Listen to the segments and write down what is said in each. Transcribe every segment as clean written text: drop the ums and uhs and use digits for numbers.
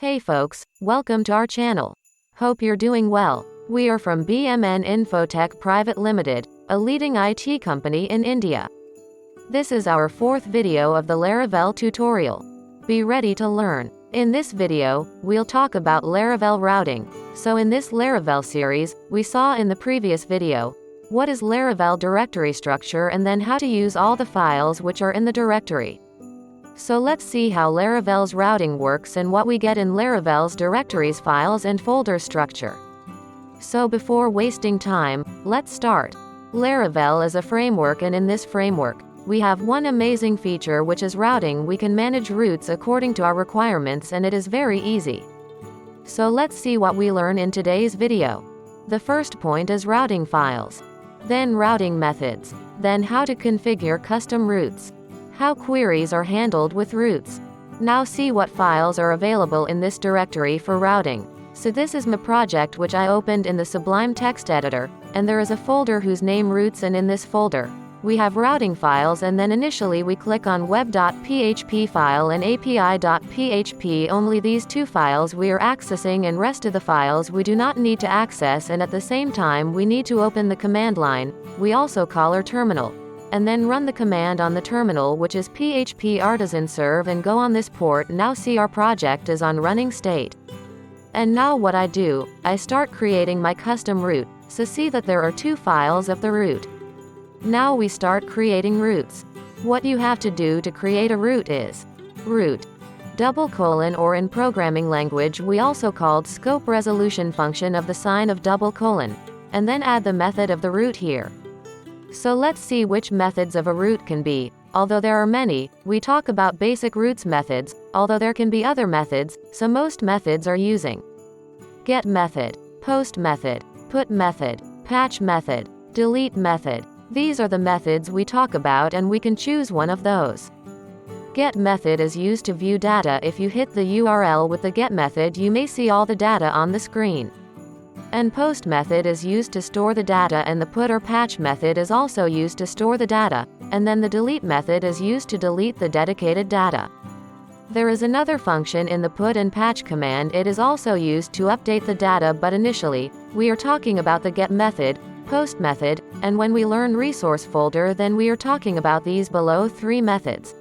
Hey folks, welcome to our channel. Hope you're doing well. We are from BMN Infotech Private Limited, a leading IT company in India. This is our fourth video of the Laravel tutorial. Be ready to learn. In this video, we'll talk about Laravel routing. So in this Laravel series, we saw in the previous video, what is Laravel directory structure and then how to use all the files which are in the directory. So let's see how Laravel's routing works and what we get in Laravel's directories files and folder structure. So before wasting time, let's start. Laravel is a framework, and in this framework, we have one amazing feature which is routing. We can manage routes according to our requirements and it is very easy. So let's see what we learn in today's video. The first point is routing files. Then routing methods. Then how to configure custom routes. How queries are handled with routes. Now see what files are available in this directory for routing. So this is my project which I opened in the Sublime text editor, and there is a folder whose name routes, and in this folder, we have routing files, and then initially we click on web.php file and api.php. Only these two files we are accessing, and rest of the files we do not need to access, and at the same time we need to open the command line, we also call our terminal, and then run the command on the terminal which is php artisan serve and go on this port. Now see our project is on running state. And now what I do, I start creating my custom route, so see that there are two files of the route. Now we start creating routes. What you have to do to create a route is route : or in programming language we also called scope resolution function of the sign of : and then add the method of the route here. So let's see which methods of a route can be. Although there are many, we talk about basic routes methods, although there can be other methods, so most methods are using get method, post method, put method, patch method, delete method. These are the methods we talk about, and we can choose one of those. Get method is used to view data. If you hit the URL with the get method, you may see all the data on the screen. And post method is used to store the data, and the put or patch method is also used to store the data, and then the delete method is used to delete the dedicated data. There is another function in the put and patch command. It is also used to update the data, but initially, we are talking about the get method, post method, and when we learn resource folder then we are talking about these below three methods.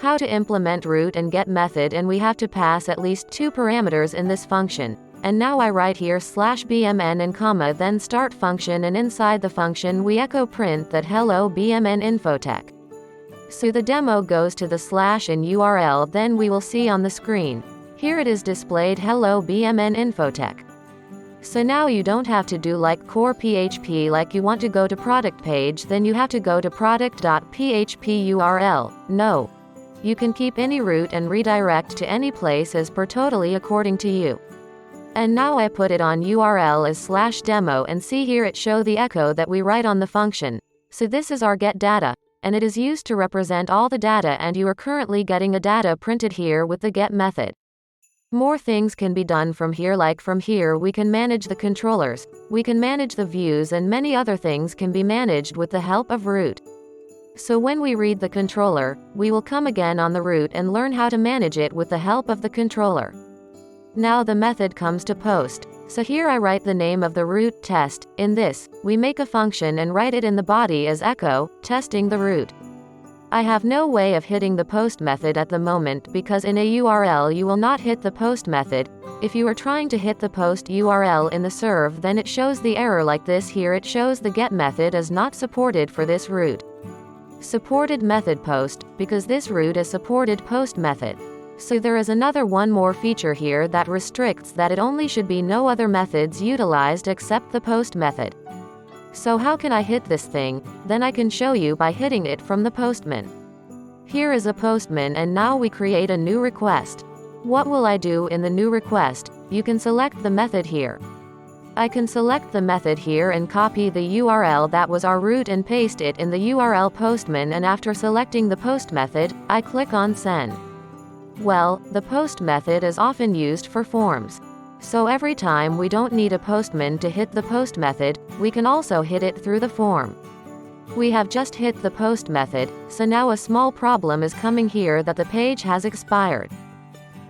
How to implement route and get method, and we have to pass at least two parameters in this function. And now I write here /BMN and comma, then start function, and inside the function we echo print that hello BMN Infotech. So the demo goes to the / and URL, then we will see on the screen. Here it is displayed hello BMN Infotech. So now you don't have to do like core PHP, like you want to go to product page, then you have to go to product.php URL. No. You can keep any route and redirect to any place as per totally according to you. And now I put it on URL as /demo, and see here it show the echo that we write on the function. So this is our get data, and it is used to represent all the data, and you are currently getting a data printed here with the get method. More things can be done from here, like from here we can manage the controllers, we can manage the views, and many other things can be managed with the help of route. So when we read the controller, we will come again on the route and learn how to manage it with the help of the controller. Now the method comes to post. So here I write the name of the route, test. In this, we make a function and write it in the body as echo, testing the route. I have no way of hitting the post method at the moment, because in a URL you will not hit the post method. If you are trying to hit the post URL in the serve, then it shows the error like this. Here it shows the get method is not supported for this route. Supported method post, because this route is supported post method. So there is one more feature here that restricts that it only should be no other methods utilized except the post method. So how can I hit this thing? Then I can show you by hitting it from the postman. Here is a postman, and now we create a new request. What will I do in the new request? You can select the method here. I can select the method here and copy the URL that was our route and paste it in the URL postman, and after selecting the post method, I click on send. Well, the post method is often used for forms. So every time we don't need a postman to hit the post method, we can also hit it through the form. We have just hit the post method, so now a small problem is coming here that the page has expired.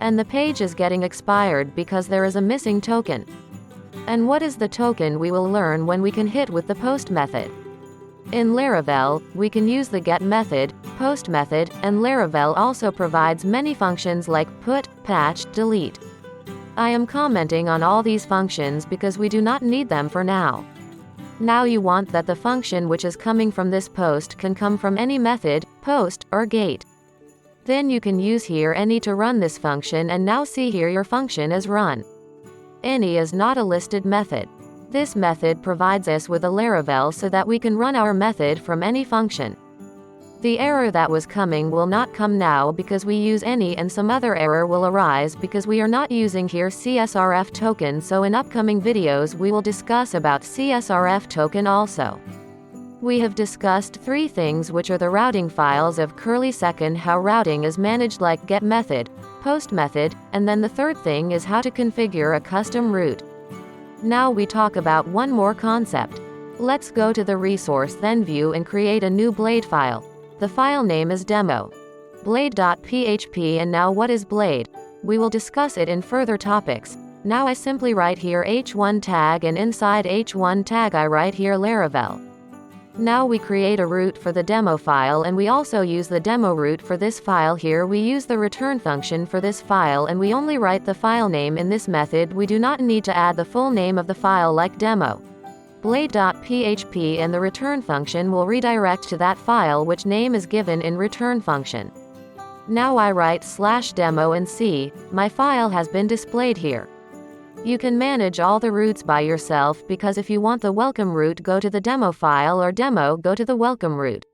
And the page is getting expired because there is a missing token. And what is the token we will learn when we can hit with the post method. In Laravel, we can use the get method, post method, and Laravel also provides many functions like put, patch, delete. I am commenting on all these functions because we do not need them for now. Now you want that the function which is coming from this post can come from any method, post, or gate. Then you can use here any to run this function, and now see here your function is run. Any is not a listed method. This method provides us with a Laravel so that we can run our method from any function. The error that was coming will not come now because we use any, and some other error will arise because we are not using here CSRF token, so in upcoming videos we will discuss about CSRF token also. We have discussed three things, which are the routing files of second, how routing is managed like get method, post method, and then the third thing is how to configure a custom route. Now we talk about one more concept. Let's go to the resource then view and create a new blade file. The file name is demo. Blade.php. And now what is blade? We will discuss it in further topics. Now I simply write here h1 tag, and inside h1 tag I write here Laravel. Now we create a route for the demo file, and we also use the demo route for this file. Here we use the return function for this file, and we only write the file name in this method. We do not need to add the full name of the file like demo. Blade.php, and the return function will redirect to that file which name is given in return function. Now I write /demo and see, my file has been displayed here. You can manage all the routes by yourself, because if you want the welcome route, go to the demo file, or demo, go to the welcome route.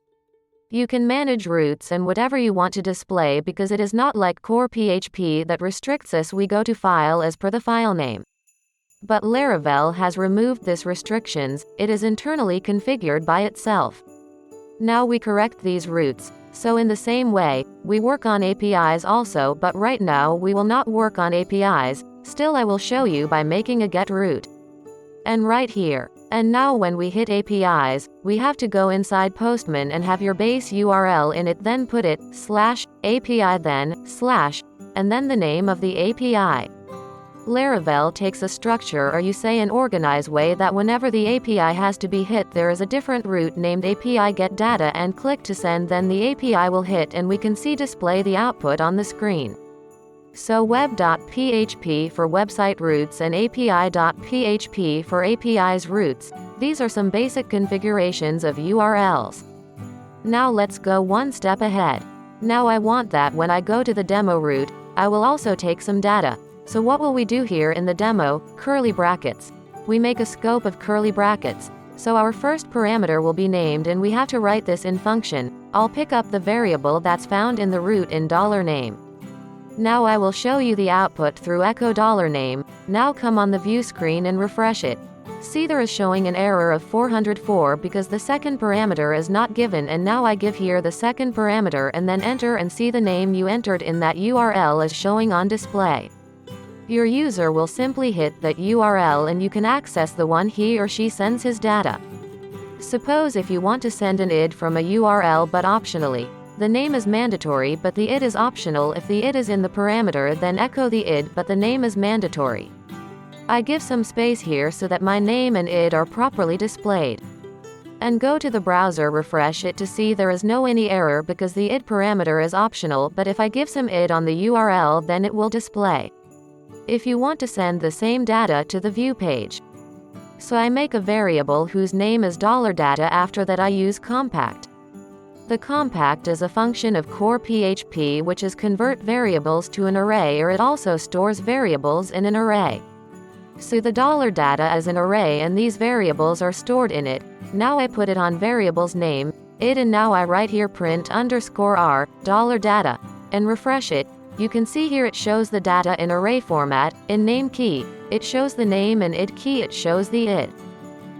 You can manage routes and whatever you want to display, because it is not like core PHP that restricts us. We go to file as per the file name. But Laravel has removed this restrictions. It is internally configured by itself. Now we correct these routes. So in the same way, we work on APIs also, but right now we will not work on APIs. Still I will show you by making a get route. And right here. And now when we hit APIs, we have to go inside Postman and have your base URL in it, then put it /API, then / and then the name of the API. Laravel takes a structure, or you say an organized way, that whenever the API has to be hit, there is a different route named API get data, and click to send, then the API will hit, and we can see display the output on the screen. So web.php for website routes and api.php for APIs routes. These are some basic configurations of URLs. Now let's go one step ahead. Now I want that when I go to the demo route, I will also take some data. So what will we do here in the demo? Curly brackets. We make a scope of curly brackets. So our first parameter will be named, and we have to write this in function. I'll pick up the variable that's found in the root in $name. Now I will show you the output through echo $name. Now come on the view screen and refresh it. See, there is showing an error of 404 because the second parameter is not given, and now I give here the second parameter and then enter, and see the name you entered in that URL is showing on display. Your user will simply hit that URL and you can access the one he or she sends his data. Suppose if you want to send an id from a URL but optionally. The name is mandatory but the id is optional. If the id is in the parameter, then echo the id, but the name is mandatory. I give some space here so that my name and id are properly displayed. And go to the browser, refresh it to see there is no any error because the id parameter is optional, but if I give some id on the URL, then it will display. If you want to send the same data to the view page. So I make a variable whose name is $data. After that I use compact. The compact is a function of core PHP which is convert variables to an array, or it also stores variables in an array. So the $data is an array and these variables are stored in it. Now I put it on variable's name, id, and now I write here print_r, $data, and refresh it. You can see here it shows the data in array format. In name key, it shows the name, and id key, it shows the id.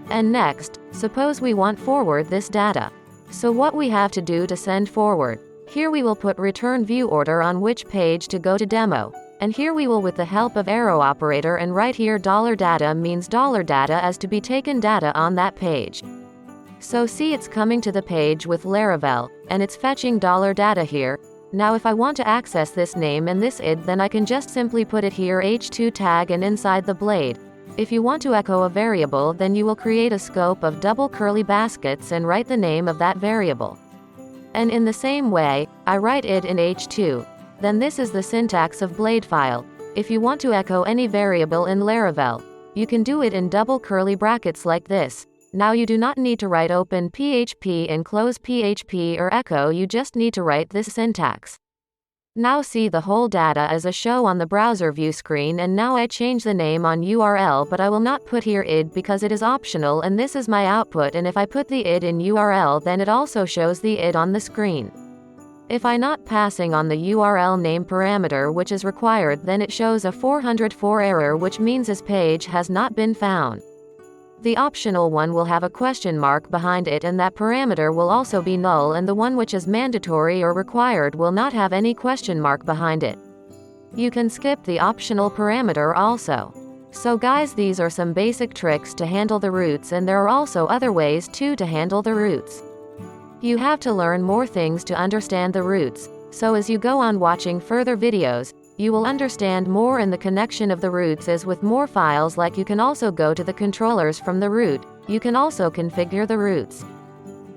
And next, suppose we want forward this data. So what we have to do to send forward? Here we will put return view order on which page to go to demo. And here we will, with the help of arrow operator, and write here $data means $data as to be taken data on that page. So see, it's coming to the page with Laravel, and it's fetching $data here. Now if I want to access this name and this id, then I can just simply put it here h2 tag and inside the blade. If you want to echo a variable, then you will create a scope of double curly brackets and write the name of that variable. And in the same way, I write id in h2. Then this is the syntax of blade file. If you want to echo any variable in Laravel, you can do it in double curly brackets like this. Now you do not need to write open PHP and close PHP or echo, you just need to write this syntax. Now see the whole data as a show on the browser view screen, and now I change the name on URL, but I will not put here id because it is optional, and this is my output, and if I put the id in URL, then it also shows the id on the screen. If I not passing on the URL name parameter which is required, then it shows a 404 error, which means this page has not been found. The optional one will have a question mark behind it, and that parameter will also be null, and the one which is mandatory or required will not have any question mark behind it. You can skip the optional parameter also. So guys, these are some basic tricks to handle the roots, and there are also other ways too to handle the roots. You have to learn more things to understand the roots, so as you go on watching further videos, you will understand more, and the connection of the roots is with more files. Like you can also go to the controllers from the root, you can also configure the roots.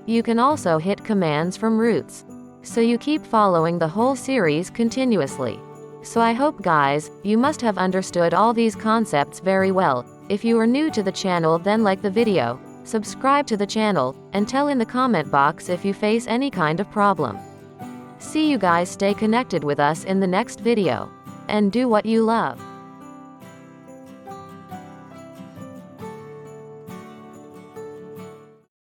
You can also hit commands from roots. So you keep following the whole series continuously. So I hope guys, you must have understood all these concepts very well. If you are new to the channel, then like the video, subscribe to the channel, and tell in the comment box if you face any kind of problem. See you guys, stay connected with us in the next video. And do what you love.